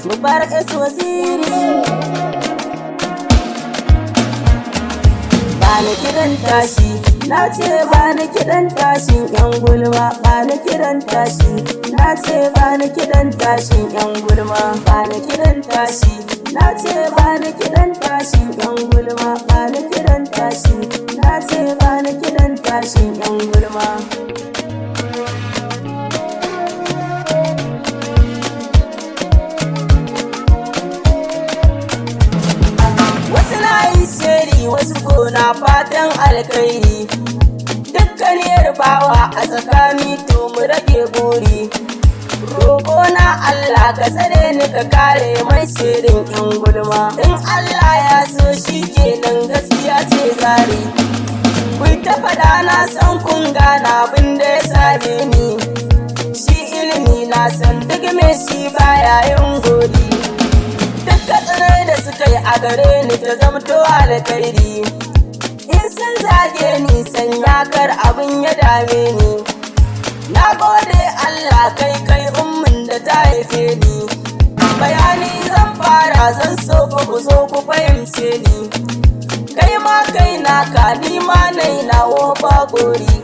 mubarak waziri. Bani kidan tashi, na ce bani kidan tashin yan gulma. Bani kidan tashi, na ce bani kidan tashin yan gulma. Bani kidan tashi, na ce bani kidan tashin yan gulma. Bani kidan tashi, na ce bani kidan tashin yan gulma. Wasu gona fatan alkhairi, dukkaniyar bawa a tsakani to mu rage buri. Roƙona Allah ka tsare ni ka kare mai shirin yan gulma. In Allah ya so shi kenan gaskiya ce zari. Ku ta faɗa na san kun gana abin da ya same ni. Shi ilimi na san duk me shi baya yin gori. Dukkan tsanar da suka yi a gare ni ta zamto alkhairi. In sun zage ni sanya kar abin ya dame ni. Na gode Allah kai ummin da ta haife ni. Bayani zan fara zan so ku zo ku fahimce ni. Kai ma kai naka ni ma nai nawo ba gori.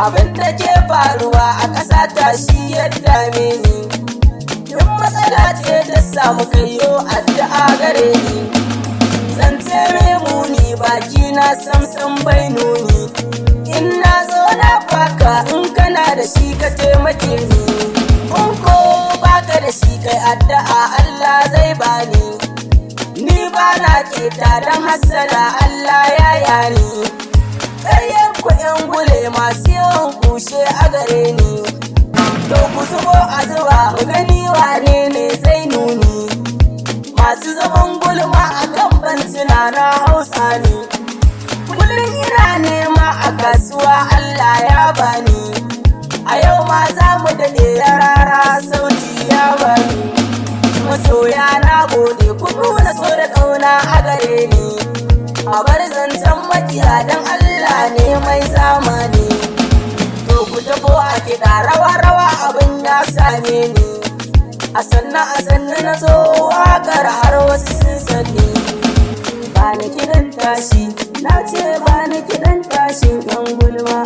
Abin da ke faruwa a ƙasa ta shi ya dame ni. In matsala ce ta samu kayo addu'a gare ni. Zance mai muni baki na samsam bai nuni. In na zo na baka in kana da shi ka taimake ni. In ko baka da shi kai addu'a Allah zai bani. Ni ba na keta don hassada Allah ya yani. Ƙaryar ku yan gule masu yawan kushe a gare ni. To ku zubo a zuba mu gani wane ne zai nuni. Masu zaman gulma a kan bantuna na Hausa ne. Kullum ina nema a kasuwa Allah ya bani. A yau ma za mu daɗe ya rara sauti ya bani. Masoya na gode ku nuna so da ƙauna a gare ni. A bar zancen makiya don Allah ne mai zamani. Ku tabo a kiɗa rawa abin ya same ni. A sannu na zo waƙar har wasu sun sani. Bani kidan tashi, na ce bani kidan tashin yan gulma.